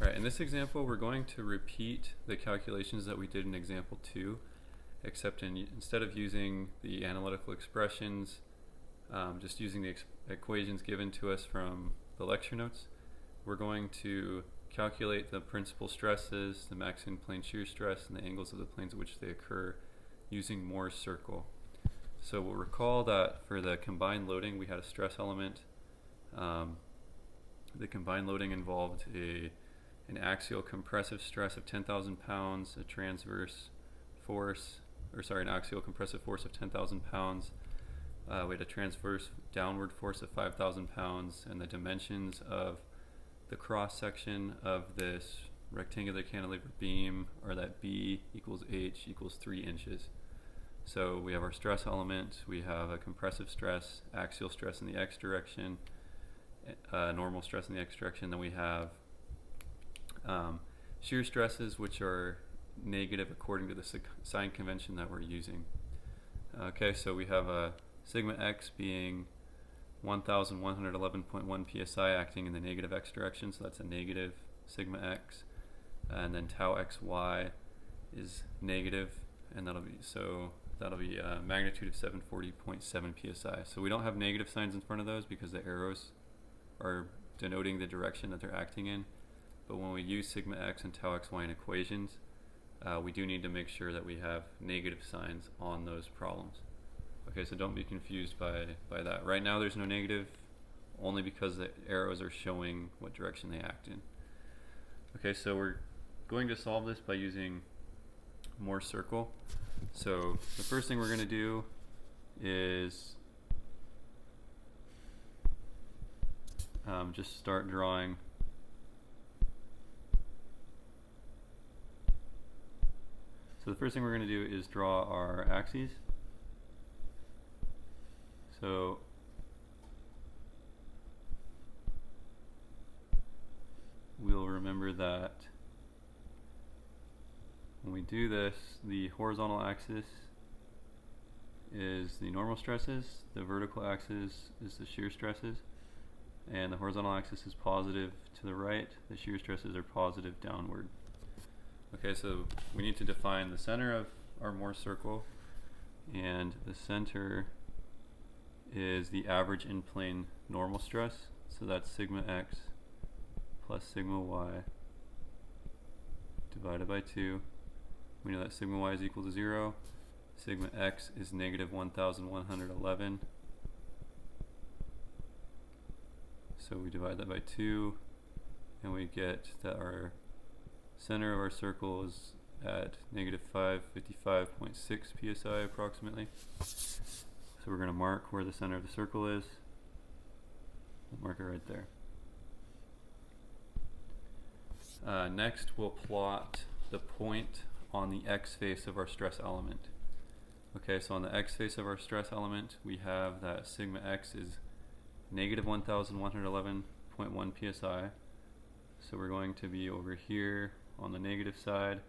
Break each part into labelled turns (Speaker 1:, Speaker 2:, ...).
Speaker 1: Alright, in this example we're going to repeat the calculations that we did in example 2, except instead of using the analytical expressions, just using the equations given to us from the lecture notes. We're going to calculate the principal stresses, the maximum plane shear stress, and the angles of the planes at which they occur using Moore's circle. So we'll recall that for the combined loading we had a stress element. The combined loading involved an axial compressive stress of 10,000 pounds, a transverse force, an axial compressive force of 10,000 pounds. We had a transverse downward force of 5,000 pounds, and the dimensions of the cross section of this rectangular cantilever beam are that B equals H equals 3 inches. So we have our stress element, we have a compressive stress, axial stress in the x direction, normal stress in the x direction, then we have shear stresses, which are negative according to the sign convention that we're using. Okay, so we have a sigma x being 1111.1 psi acting in the negative x direction, so that's a negative sigma x, and then tau xy is negative, and that'll be a magnitude of 740.7 psi. So we don't have negative signs in front of those because the arrows are denoting the direction that they're acting in. But when we use sigma x and tau xy in equations, we do need to make sure that we have negative signs on those problems. Okay, so don't be confused by that. Right now there's no negative, only because the arrows are showing what direction they act in. Okay, so we're going to solve this by using Moore's circle. So the first thing we're going to do is just start drawing So the first thing we're going to do is draw our axes. So we'll remember that when we do this, the horizontal axis is the normal stresses, the vertical axis is the shear stresses, and the horizontal axis is positive to the right, the shear stresses are positive downward. Okay, so we need to define the center of our Moore's circle, and the center is the average in-plane normal stress, so that's sigma x plus sigma y divided by 2. We know that sigma y is equal to 0, sigma x is negative 1111, so we divide that by 2, and we get that our center of our circle is at negative 555.6 psi approximately. So we're going to mark where the center of the circle is. We'll mark it right there. Next, we'll plot the point on the x face of our stress element. Okay, so on the x face of our stress element, we have that sigma x is negative 1111.1 psi. So we're going to be over here on the negative side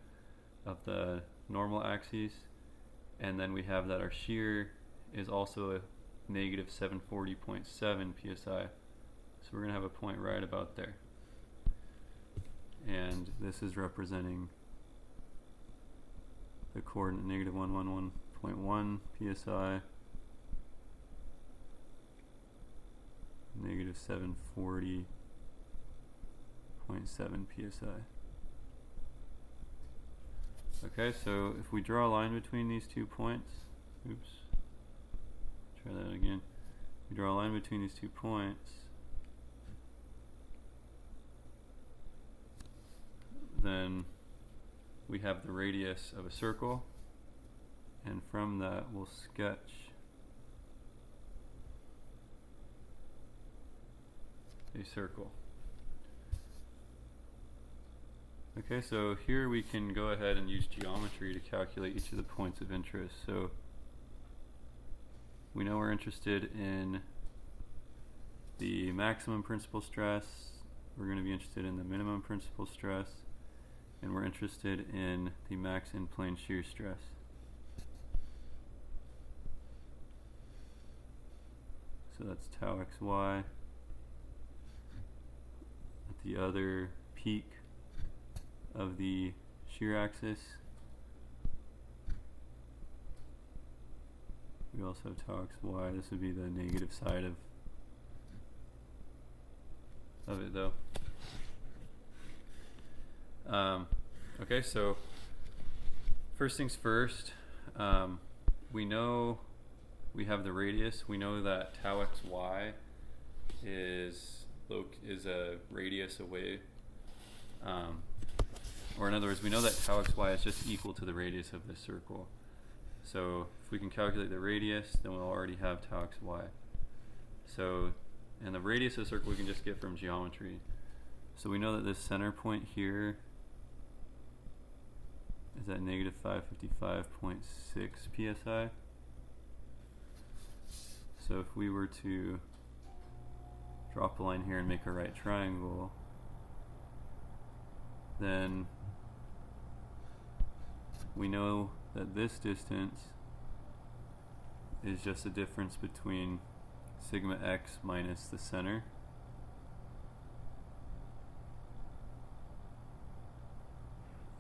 Speaker 1: of the normal axis, and then we have that our shear is also a negative 740.7 psi. So we're going to have a point right about there. And this is representing the coordinate negative 111.1 psi, negative 740.7 psi. Okay, so if we draw a line between these 2 points, try that again. We draw a line between these 2 points, then we have the radius of a circle, and from that we'll sketch a circle. Okay, so here we can go ahead and use geometry to calculate each of the points of interest. So we know we're interested in the maximum principal stress, we're going to be interested in the minimum principal stress, and we're interested in the max in-plane shear stress. So that's tau xy at the other peak of the shear axis. We also have tau xy. This would be the negative side of it though. Okay, so first things first, we know we have the radius. We know that tau xy is a radius away, or in other words, we know that tau xy is just equal to the radius of this circle. So if we can calculate the radius, then we'll already have tau xy. So, and the radius of the circle we can just get from geometry. So we know that this center point here is at negative 555.6 psi. So if we were to drop a line here and make a right triangle, then we know that this distance is just the difference between sigma x minus the center.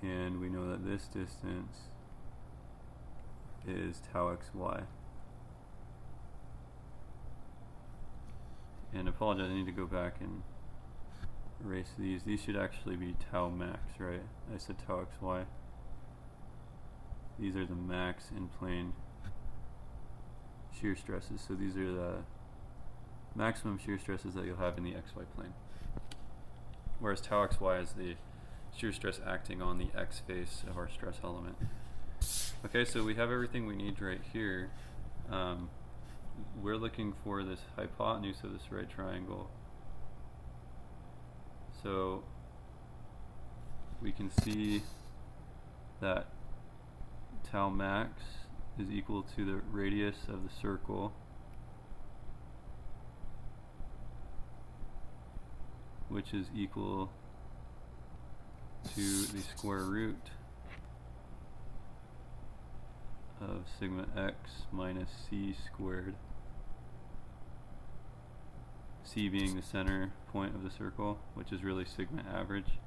Speaker 1: And we know that this distance is tau xy. And apologize, I need to go back and erase these. These should actually be tau max, right? I said tau xy. These are the max in plane shear stresses. So these are the maximum shear stresses that you'll have in the xy plane. Whereas tau xy is the shear stress acting on the x face of our stress element. Okay, so we have everything we need right here. We're looking for this hypotenuse of this right triangle. So we can see that tau max is equal to the radius of the circle, which is equal to the square root of sigma x minus c squared, c being the center point of the circle, which is really sigma average,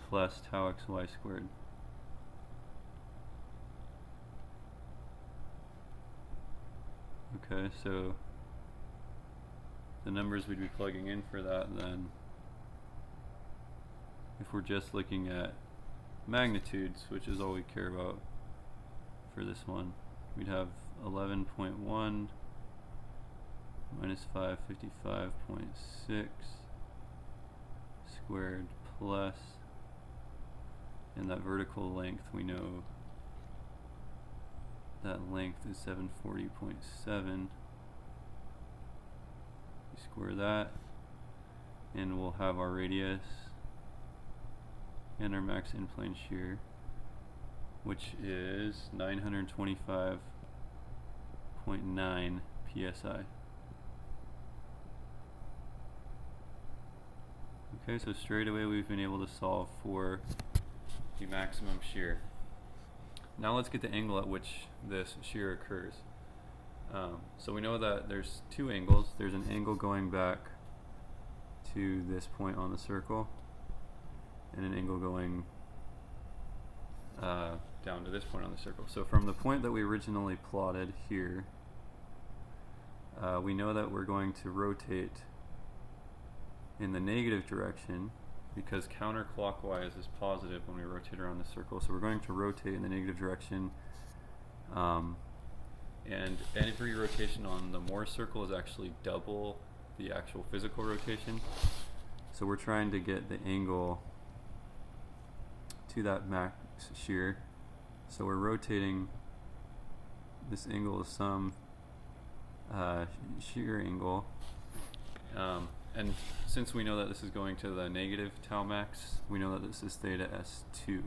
Speaker 1: plus tau xy squared. Okay, so the numbers we'd be plugging in for that then, if we're just looking at magnitudes, which is all we care about for this one, we'd have 11.1 minus 555.6 squared plus, and that vertical length, we know that length is 740.7. Square that, and we'll have our radius and our max in plane shear, which is 925.9 psi. Okay, so straight away we've been able to solve for the maximum shear. Now let's get the angle at which this shear occurs. So we know that there's two angles. There's an angle going back to this point on the circle, and an angle going down to this point on the circle. So from the point that we originally plotted here, we know that we're going to rotate in the negative direction, because counterclockwise is positive when we rotate around the circle. So we're going to rotate in the negative direction. And every rotation on the Mohr circle is actually double the actual physical rotation. So we're trying to get the angle to that max shear. So we're rotating, this angle is some shear angle. And since we know that this is going to the negative tau max, we know that this is theta s2,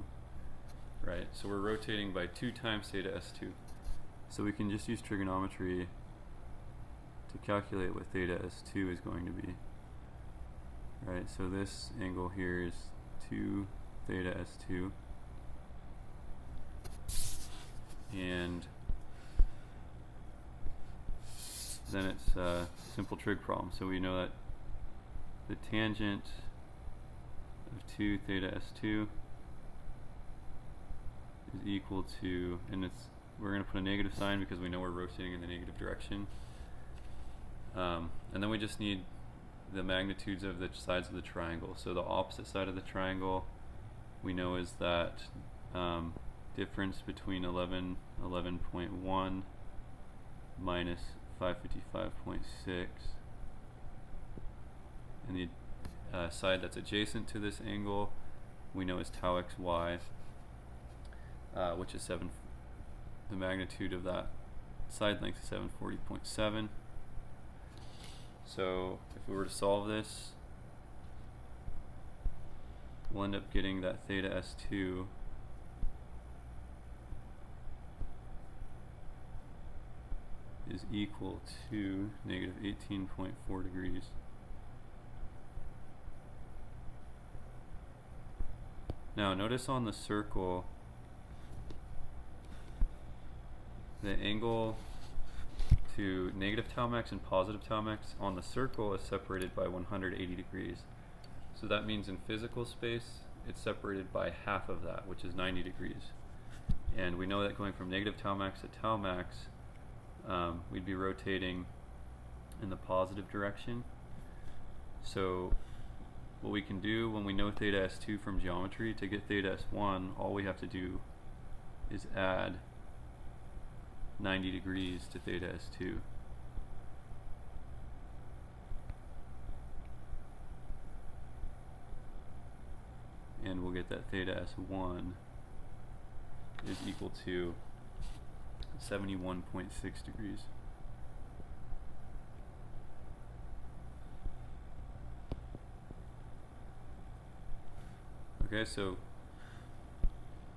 Speaker 1: right? So we're rotating by 2 times theta s2. So we can just use trigonometry to calculate what theta s2 is going to be. Right, so this angle here is 2 theta s2. And then it's a simple trig problem. So we know that the tangent of 2 theta s2 is equal to, and we're going to put a negative sign because we know we're rotating in the negative direction. And then we just need the magnitudes of the sides of the triangle. So the opposite side of the triangle we know is that difference between 11.1 minus 555.6, and the side that's adjacent to this angle we know is tau xy, which is the magnitude of that side length is 740.7. So if we were to solve this, we'll end up getting that theta s2 is equal to negative 18.4 degrees. Now notice on the circle, the angle to negative tau max and positive tau max on the circle is separated by 180 degrees. So that means in physical space it's separated by half of that, which is 90 degrees. And we know that going from negative tau max to tau max, we'd be rotating in the positive direction. So what we can do when we know theta s2 from geometry, to get theta s1, all we have to do is add 90 degrees to theta s2. And we'll get that theta s1 is equal to 71.6 degrees. Okay, so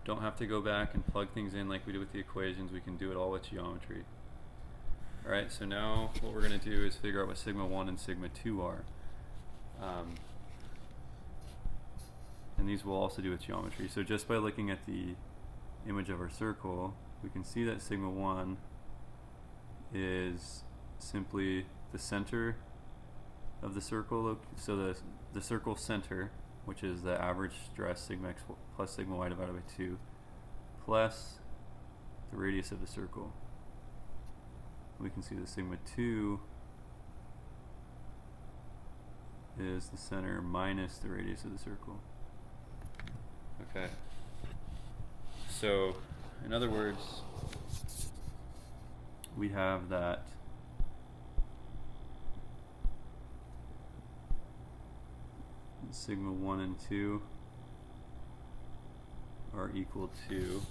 Speaker 1: don't have to go back and plug things in like we did with the equations. We can do it all with geometry. Alright, so now what we're going to do is figure out what sigma 1 and sigma 2 are. And these we'll also do with geometry. So just by looking at the image of our circle, we can see that sigma 1 is simply the center of the circle. So the circle center, which is the average stress sigma x plus sigma y divided by 2, plus the radius of the circle. We can see that sigma 2 is the center minus the radius of the circle. Okay. So, in other words, we have that sigma 1 and 2 are equal to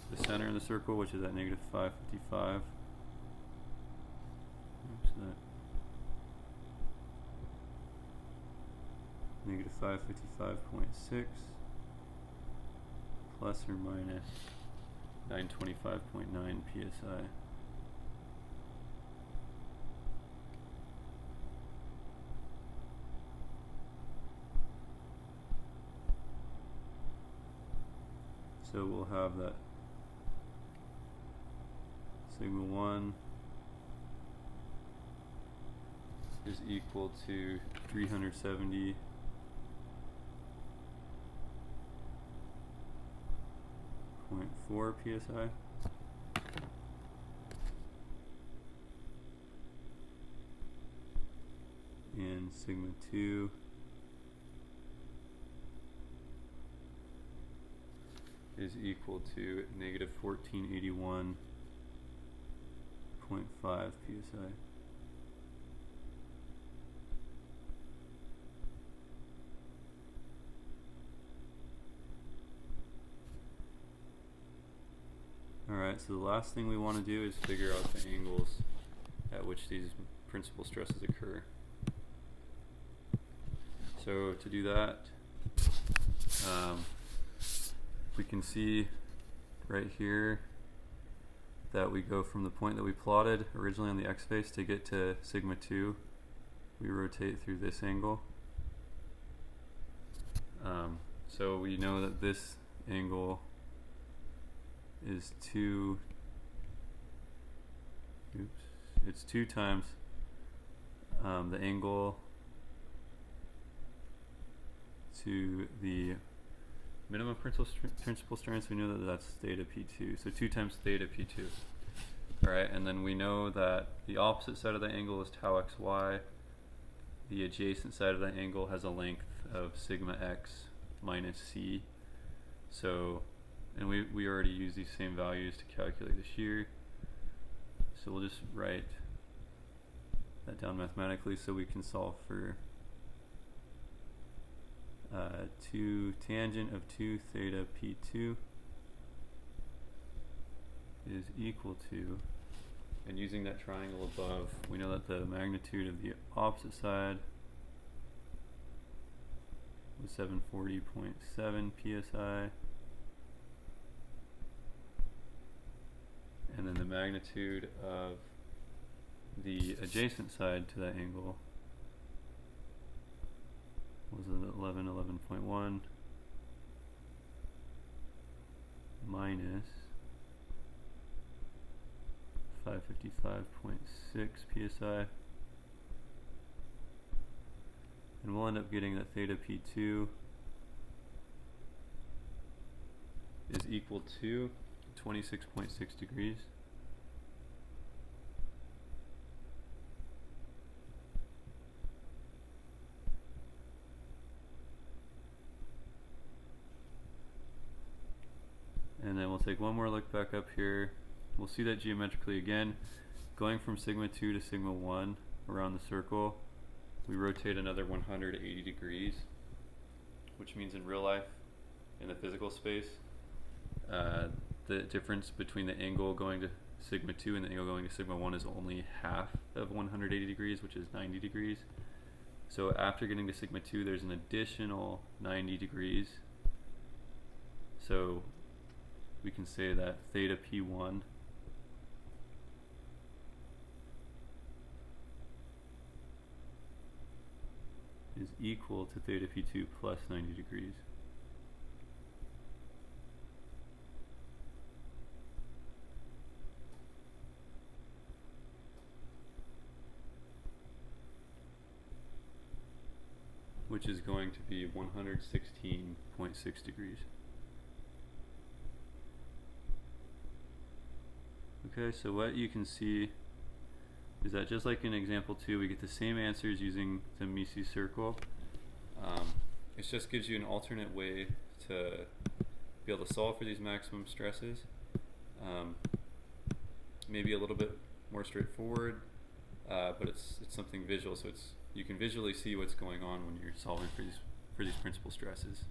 Speaker 1: the center of the circle, which is at negative 555. Oops, that negative 555.6 plus or minus 925.9 psi. So we'll have that sigma 1 is equal to 370.4 psi. And sigma 2 is equal to negative 1481.5 psi. Alright, so the last thing we want to do is figure out the angles at which these principal stresses occur. So to do that, we can see right here that we go from the point that we plotted originally on the x-face to get to sigma 2. We rotate through this angle. So we know that this angle is 2 times the angle to the minimum principal strength. We know that that's theta P2, so 2 times theta P2. Alright, and then we know that the opposite side of the angle is tau xy. The adjacent side of the angle has a length of sigma x minus c. So, and we already use these same values to calculate the shear. So we'll just write that down mathematically so we can solve for 2 tangent of 2 theta P2 is equal to, and using that triangle above, we know that the magnitude of the opposite side was 740.7 psi, and then the magnitude of the adjacent side to that angle was 1111.1 minus 555.6 psi, and we'll end up getting that theta P2 is equal to 26.6 degrees. And then we'll take one more look back up here. We'll see that geometrically again. Going from sigma 2 to sigma 1 around the circle, we rotate another 180 degrees, which means in real life, in the physical space, the difference between the angle going to sigma 2 and the angle going to sigma 1 is only half of 180 degrees, which is 90 degrees. So after getting to sigma 2, there's an additional 90 degrees. So we can say that theta P1 is equal to theta P2 plus 90 degrees. Which is going to be 116.6 degrees. Okay, so what you can see is that just like in example 2, we get the same answers using the Mises circle. It just gives you an alternate way to be able to solve for these maximum stresses. Maybe a little bit more straightforward, but it's something visual, so you can visually see what's going on when you're solving for these principal stresses.